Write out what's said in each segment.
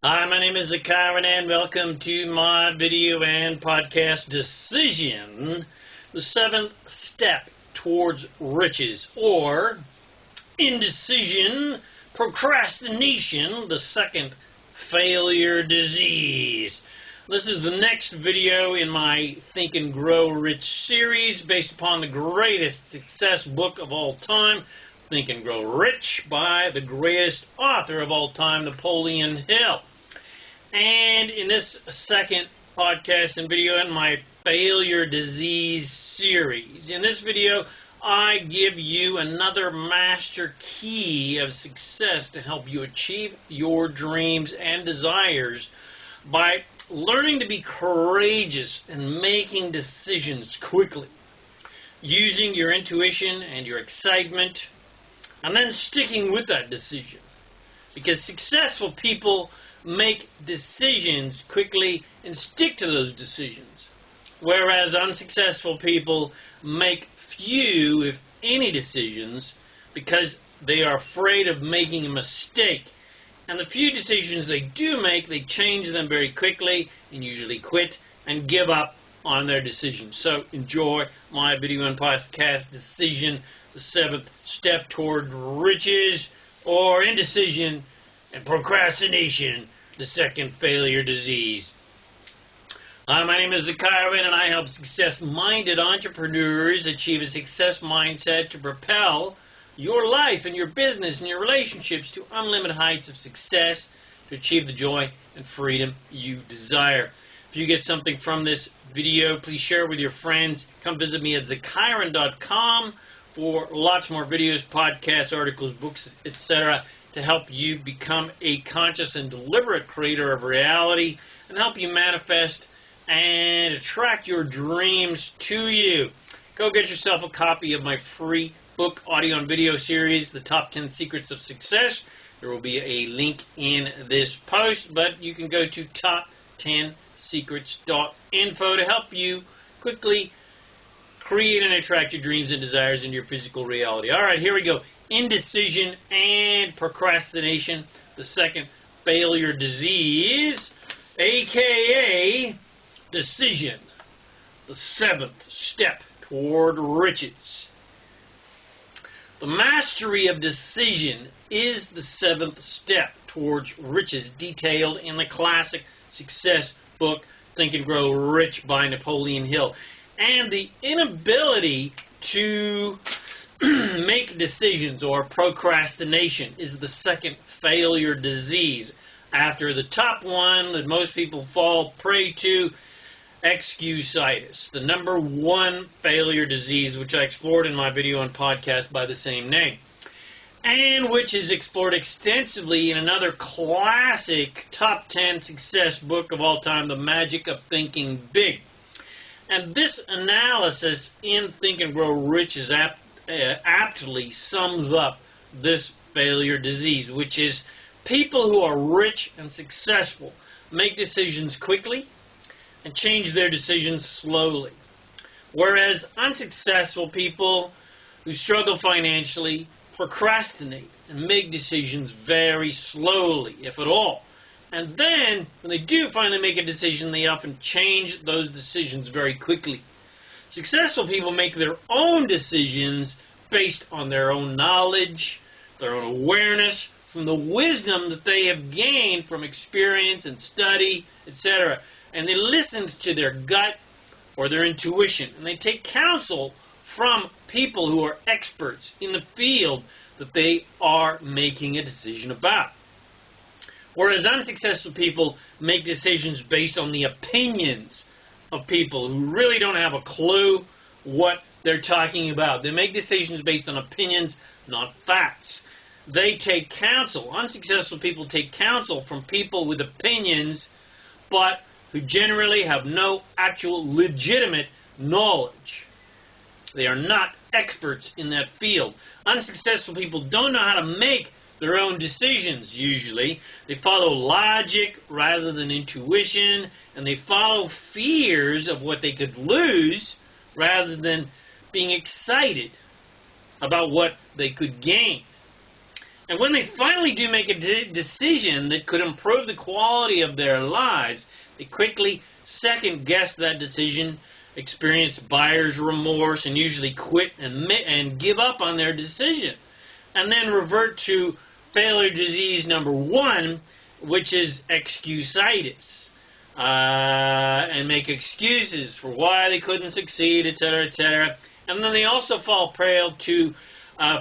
Hi, my name is ZaKaiRan and welcome to my video and podcast Decision, the seventh step towards riches, or Indecision, Procrastination, the second failure disease. This is the next video in my Think and Grow Rich series based upon the greatest success book of all time, Think and Grow Rich, by the greatest author of all time, Napoleon Hill. And in this second podcast and video in my failure disease series, in this video, I give you another master key of success to help you achieve your dreams and desires by learning to be courageous and making decisions quickly, using your intuition and your excitement, and then sticking with that decision. Because successful people make decisions quickly and stick to those decisions, whereas unsuccessful people make few, if any, decisions because they are afraid of making a mistake. And the few decisions they do make, they change them very quickly and usually quit and give up on their decisions. So enjoy my video and podcast Decision, the seventh step toward riches, or Indecision and Procrastination, the second failure disease. Hi, my name is ZaKaiRan, and I help success-minded entrepreneurs achieve a success mindset to propel your life and your business and your relationships to unlimited heights of success, to achieve the joy and freedom you desire. If you get something from this video, please share it with your friends. Come visit me at ZaKaiRan.com for lots more videos, podcasts, articles, books, etc., to help you become a conscious and deliberate creator of reality and help you manifest and attract your dreams to you. Go get yourself a copy of my free book, audio, and video series, The Top 10 Secrets of Success. There will be a link in this post, but you can go to top10secrets.info to help you quickly create and attract your dreams and desires into your physical reality. All right, here we go. Indecision and Procrastination, the second failure disease, aka decision, the seventh step toward riches. The mastery of decision is the seventh step towards riches, detailed in the classic success book Think and Grow Rich by Napoleon Hill. And the inability to make decisions, or procrastination, is the second failure disease, after the top one that most people fall prey to, excusitis, the number one failure disease, which I explored in my video and podcast by the same name, and which is explored extensively in another classic top 10 success book of all time, The Magic of Thinking Big. And this analysis in Think and Grow Rich is aptly sums up this failure disease, which is people who are rich and successful make decisions quickly and change their decisions slowly, whereas unsuccessful people who struggle financially procrastinate and make decisions very slowly, if at all. And then, when they do finally make a decision, they often change those decisions very quickly. Successful people make their own decisions based on their own knowledge, their own awareness, from the wisdom that they have gained from experience and study, etc. And they listen to their gut or their intuition, and they take counsel from people who are experts in the field that they are making a decision about. Whereas unsuccessful people make decisions based on the opinions of people who really don't have a clue what they're talking about. They make decisions based on opinions, not facts. They take counsel. Unsuccessful people take counsel from people with opinions, but who generally have no actual legitimate knowledge. They are not experts in that field. Unsuccessful people don't know how to make their own decisions, usually. They follow logic rather than intuition, and they follow fears of what they could lose rather than being excited about what they could gain. And when they finally do make a decision that could improve the quality of their lives, they quickly second-guess that decision, experience buyer's remorse, and usually quit and give up on their decision. And then revert to failure disease number 1, which is excusitis. And make excuses for why they couldn't succeed, etc., etc. And then they also fall prey to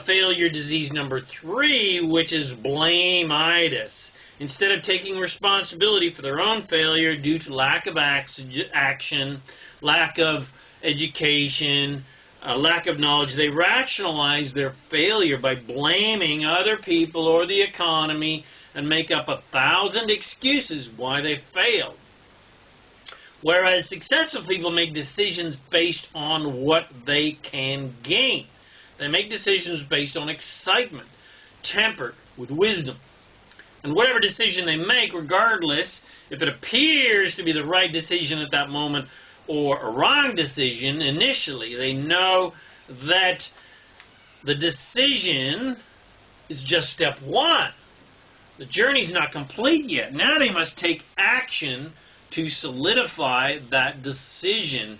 failure disease number 3, which is blame-itis. Instead of taking responsibility for their own failure due to lack of action, lack of education, lack of knowledge, they rationalize their failure by blaming other people or the economy and make up 1,000 excuses why they failed. Whereas successful people make decisions based on what they can gain. They make decisions based on excitement, tempered with wisdom. And whatever decision they make, regardless if it appears to be the right decision at that moment or a wrong decision initially, they know that the decision is just step 1. The journey's not complete yet. Now they must take action to solidify that decision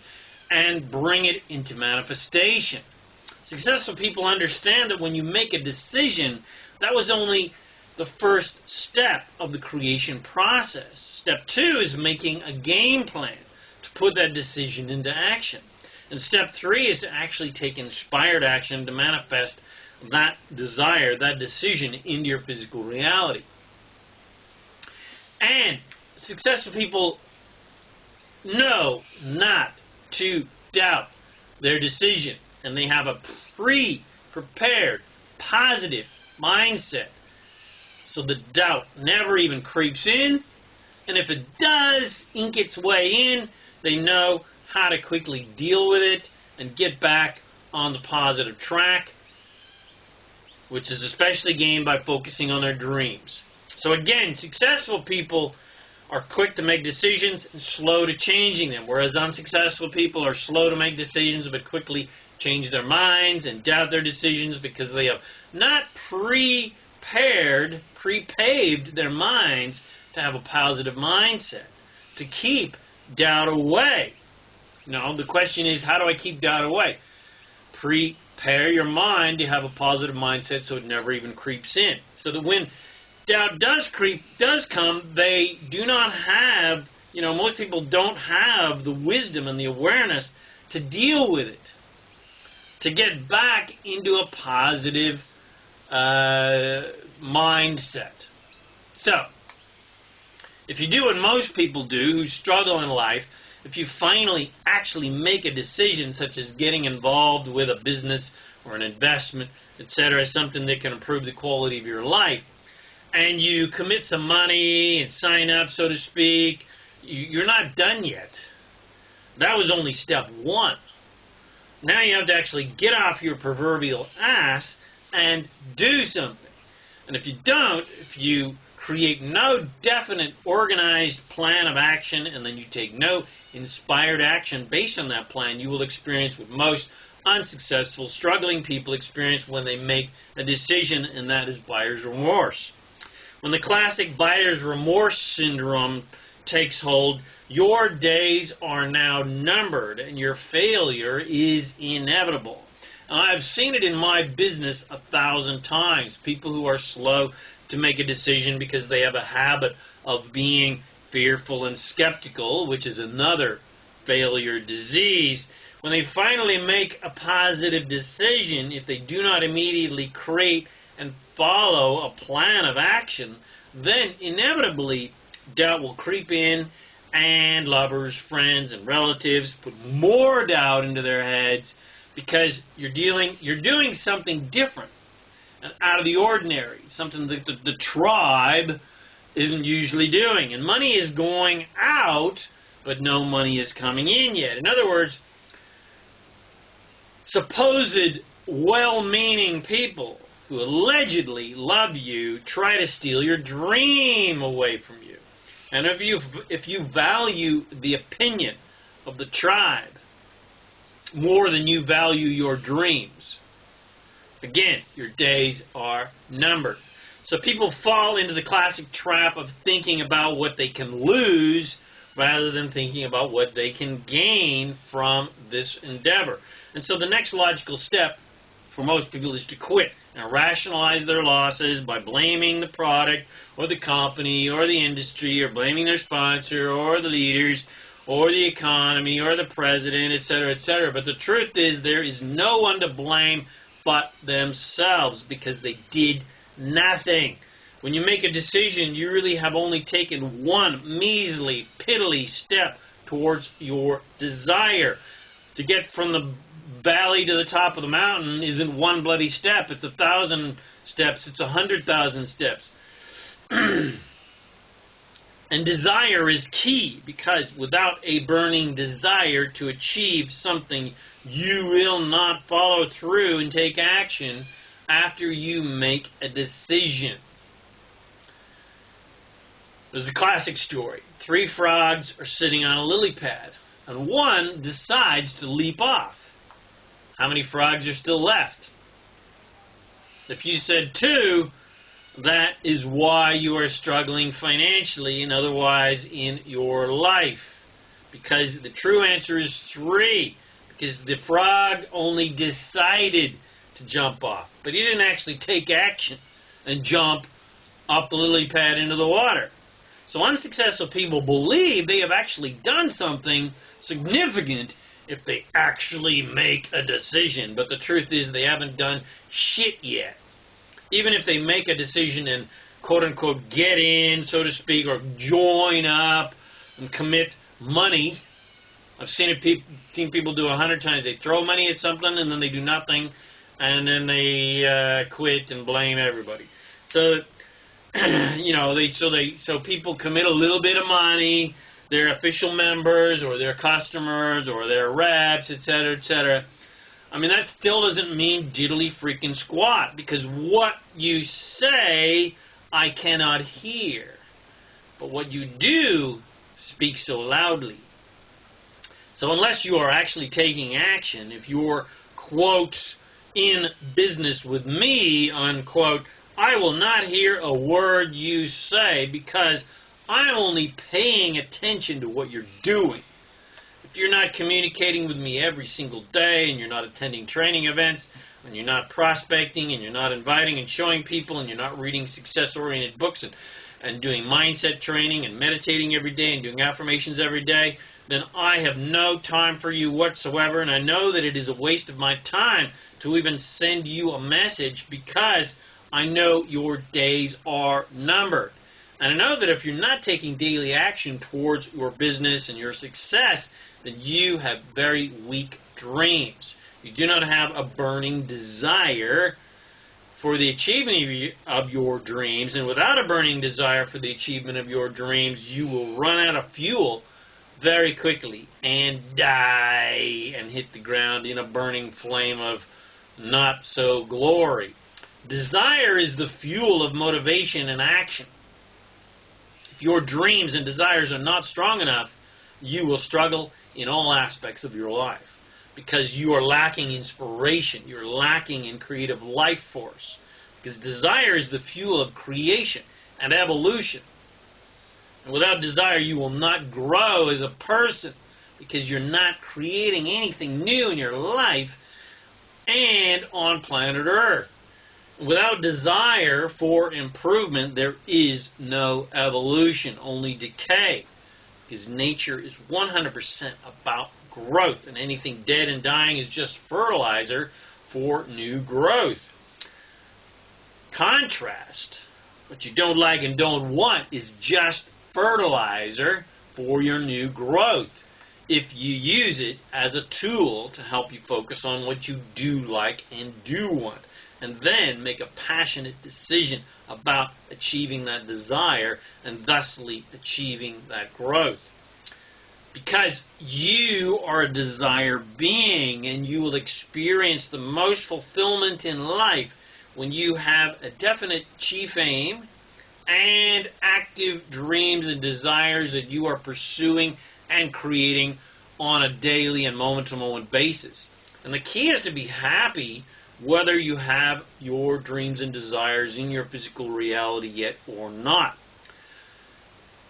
and bring it into manifestation. Successful people understand that when you make a decision, that was only the first step of the creation process. Step 2 is making a game plan to put that decision into action. And step 3 is to actually take inspired action to manifest that desire, that decision into your physical reality. And successful people know not to doubt their decision, and they have a pre-prepared, positive mindset. So the doubt never even creeps in, and if it does ink its way in, they know how to quickly deal with it and get back on the positive track, which is especially gained by focusing on their dreams. So again, successful people are quick to make decisions and slow to changing them, whereas unsuccessful people are slow to make decisions but quickly change their minds and doubt their decisions because they have not pre-paved their minds to have a positive mindset, to keep doubt away. No, the question is, how do I keep doubt away? Prepare your mind to have a positive mindset so it never even creeps in. So that when doubt does come, they do not have, most people don't have the wisdom and the awareness to deal with it, to get back into a positive mindset. So, if you do what most people do who struggle in life, if you finally actually make a decision such as getting involved with a business or an investment, etc., something that can improve the quality of your life, and you commit some money and sign up, so to speak, you're not done yet. That was only step 1. Now you have to actually get off your proverbial ass and do something. And if you don't, if you create no definite organized plan of action and then you take no inspired action based on that plan, you will experience what most unsuccessful, struggling people experience when they make a decision, and that is buyer's remorse. When the classic buyer's remorse syndrome takes hold, your days are now numbered and your failure is inevitable. And I've seen it in my business 1,000 times. People who are slow to make a decision because they have a habit of being fearful and skeptical, which is another failure disease. When they finally make a positive decision, if they do not immediately create and follow a plan of action, then inevitably doubt will creep in, and lovers, friends, and relatives put more doubt into their heads because you're doing something different and out of the ordinary, something that the tribe isn't usually doing. And money is going out, but no money is coming in yet. In other words, supposed well-meaning people who allegedly love you try to steal your dream away from you. And if you value the opinion of the tribe more than you value your dreams, again, your days are numbered. So people fall into the classic trap of thinking about what they can lose rather than thinking about what they can gain from this endeavor. And so the next logical step for most people is to quit and rationalize their losses by blaming the product or the company or the industry, or blaming their sponsor or the leaders or the economy or the president, etc., etc. But the truth is there is no one to blame but themselves, because they did nothing. When you make a decision, you really have only taken one measly, piddly step towards your desire. To get from the valley to the top of the mountain isn't one bloody step. It's 1,000 steps. It's 100,000 steps. And desire is key, because without a burning desire to achieve something, you will not follow through and take action after you make a decision. There's a classic story. 3 frogs are sitting on a lily pad, and one decides to leap off. How many frogs are still left? If you said 2, that is why you are struggling financially and otherwise in your life. Because the true answer is 3. Because the frog only decided to jump off, but he didn't actually take action and jump off the lily pad into the water. So unsuccessful people believe they have actually done something significant if they actually make a decision. But the truth is they haven't done shit yet. Even if they make a decision and quote-unquote get in, so to speak, or join up and commit money. I've seen people do 100 times. They throw money at something and then they do nothing, and then they quit and blame everybody. So so people commit a little bit of money, their official members or their customers or their reps, etc., etc. I mean, that still doesn't mean diddly freaking squat, because what you say, I cannot hear. But what you do speaks so loudly. So unless you are actually taking action, if you're, quote, in business with me, unquote, I will not hear a word you say, because I'm only paying attention to what you're doing. If you're not communicating with me every single day, and you're not attending training events, and you're not prospecting, and you're not inviting and showing people, and you're not reading success-oriented books and doing mindset training and meditating every day and doing affirmations every day, then I have no time for you whatsoever, and I know that it is a waste of my time to even send you a message, because I know your days are numbered. And I know that if you're not taking daily action towards your business and your success, then you have very weak dreams. You do not have a burning desire for the achievement of your dreams. And without a burning desire for the achievement of your dreams, you will run out of fuel very quickly and die and hit the ground in a burning flame of not so glory. Desire is the fuel of motivation and action. If your dreams and desires are not strong enough, you will struggle in all aspects of your life, because you are lacking inspiration. You're lacking in creative life force, because desire is the fuel of creation and evolution. And without desire, you will not grow as a person, because you're not creating anything new in your life and on planet Earth. Without desire for improvement, there is no evolution, only decay. Because nature is 100% about growth, and anything dead and dying is just fertilizer for new growth. Contrast, what you don't like and don't want, is just fertilizer for your new growth, if you use it as a tool to help you focus on what you do like and do want, and then make a passionate decision about achieving that desire and thusly achieving that growth. Because you are a desire being, and you will experience the most fulfillment in life when you have a definite chief aim and active dreams and desires that you are pursuing and creating on a daily and moment-to-moment basis. And the key is to be happy whether you have your dreams and desires in your physical reality yet or not.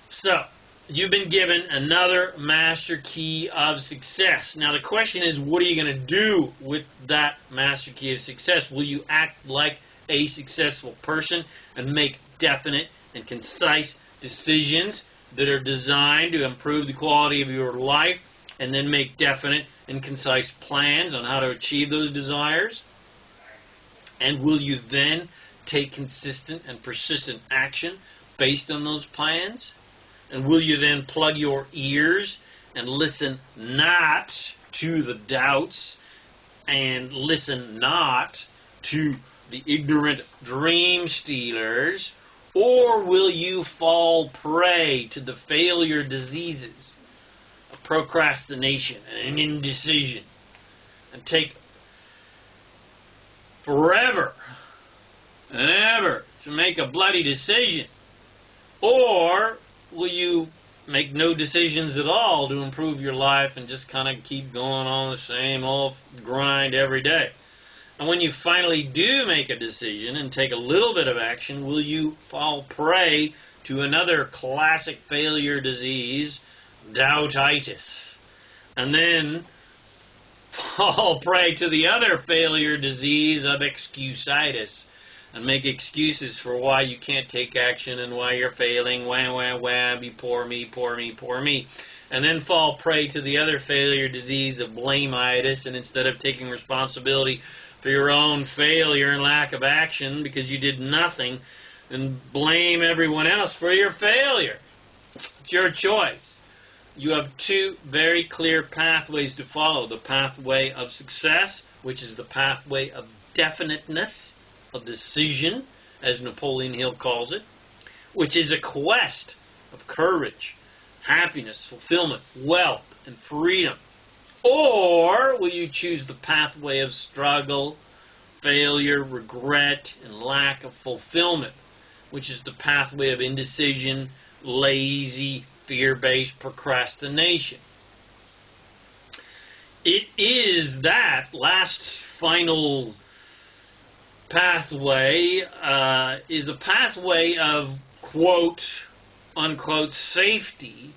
So, you've been given another master key of success. Now the question is, what are you going to do with that master key of success? Will you act like a successful person and make definite and concise decisions that are designed to improve the quality of your life, and then make definite and concise plans on how to achieve those desires? And will you then take consistent and persistent action based on those plans? And will you then plug your ears and listen not to the doubts and listen not to the ignorant dream stealers? Or will you fall prey to the failure diseases of procrastination and indecision and take forever and ever to make a bloody decision? Or will you make no decisions at all to improve your life and just kind of keep going on the same old grind every day? And when you finally do make a decision and take a little bit of action, will you fall prey to another classic failure disease, doubtitis? And then fall prey to the other failure disease of excusitis, and make excuses for why you can't take action and why you're failing, be poor me, poor me, poor me. And then fall prey to the other failure disease of blameitis, and instead of taking responsibility for your own failure and lack of action because you did nothing, then blame everyone else for your failure. It's your choice. You have two very clear pathways to follow. The pathway of success, which is the pathway of definiteness, of decision, as Napoleon Hill calls it, which is a quest of courage, happiness, fulfillment, wealth, and freedom. Or will you choose the pathway of struggle, failure, regret, and lack of fulfillment, which is the pathway of indecision, lazy, fear-based procrastination? It is that last final pathway is a pathway of quote unquote safety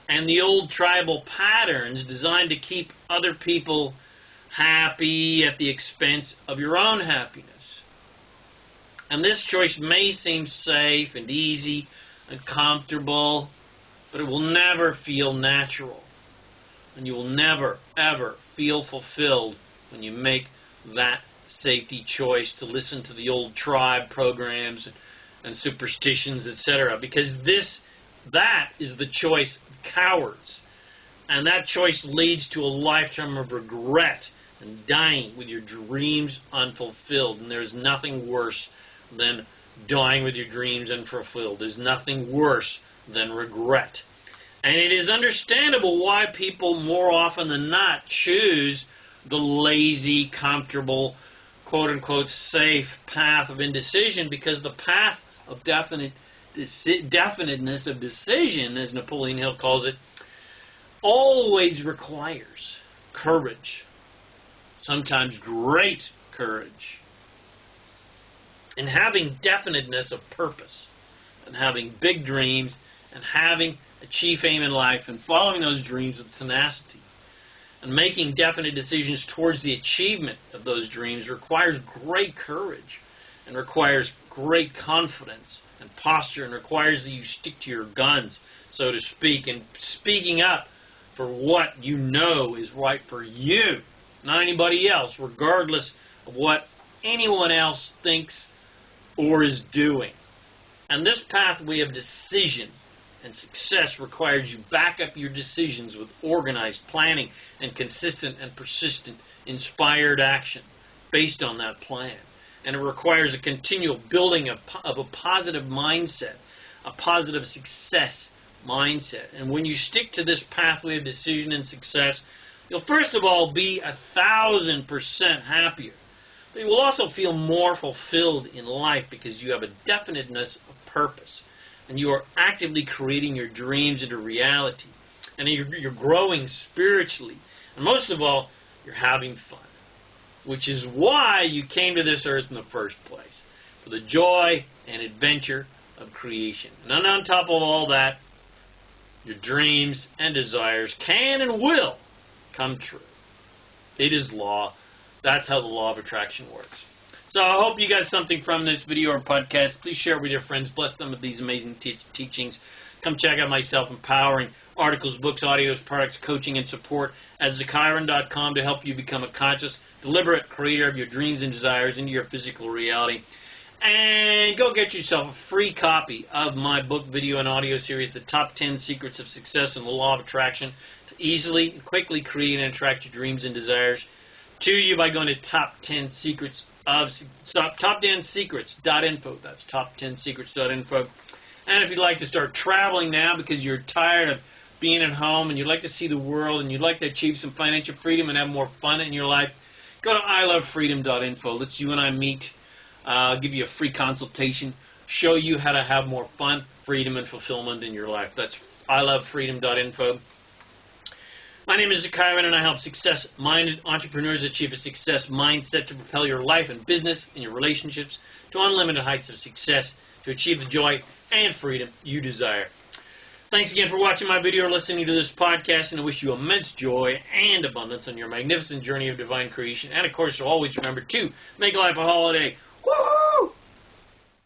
and the old tribal patterns designed to keep other people happy at the expense of your own happiness. And this choice may seem safe and easy and comfortable, but it will never feel natural. And you will never, ever feel fulfilled when you make that safety choice to listen to the old tribe programs and superstitions, etc. Because that is the choice of cowards. And that choice leads to a lifetime of regret and dying with your dreams unfulfilled. And there's nothing worse than dying with your dreams unfulfilled. There's nothing worse than regret. And it is understandable why people more often than not choose the lazy, comfortable, quote-unquote safe path of indecision, because the path of definiteness of decision, as Napoleon Hill calls it, always requires courage, sometimes great courage, and having definiteness of purpose, and having big dreams, and having a chief aim in life, and following those dreams with tenacity. And making definite decisions towards the achievement of those dreams requires great courage, and requires great confidence and posture, and requires that you stick to your guns, so to speak, and speaking up for what you know is right for you, not anybody else, regardless of what anyone else thinks or is doing. And this pathway of decision and success requires you back up your decisions with organized planning and consistent and persistent inspired action based on that plan. And it requires a continual building of a positive mindset, a positive success mindset. And when you stick to this pathway of decision and success, you'll first of all be 1,000% happier. But you will also feel more fulfilled in life because you have a definiteness of purpose. And you are actively creating your dreams into reality. And you're growing spiritually. And most of all, you're having fun. which is why you came to this earth in the first place, for the joy and adventure of creation. And on top of all that, your dreams and desires can and will come true. It is law. That's how the law of attraction works. So I hope you got something from this video or podcast. Please share it with your friends. Bless them with these amazing teachings. Come check out my self-empowering articles, books, audios, products, coaching, and support at ZaKaiRan.com to help you become a conscious, deliberate creator of your dreams and desires into your physical reality. And go get yourself a free copy of my book, video, and audio series, The Top 10 Secrets of Success and the Law of Attraction, to easily and quickly create and attract your dreams and desires to you by going to top10secrets.info. That's top10secrets.info. And if you'd like to start traveling now because you're tired of being at home and you'd like to see the world and you'd like to achieve some financial freedom and have more fun in your life, go to ilovefreedom.info. Let's you and I meet. I'll give you a free consultation, show you how to have more fun, freedom, and fulfillment in your life. That's ilovefreedom.info. My name is ZaKaiRan, and I help success-minded entrepreneurs achieve a success mindset to propel your life and business and your relationships to unlimited heights of success, to achieve the joy and freedom you desire. Thanks again for watching my video or listening to this podcast, and I wish you immense joy and abundance on your magnificent journey of divine creation. And, of course, always remember to make life a holiday. Woo!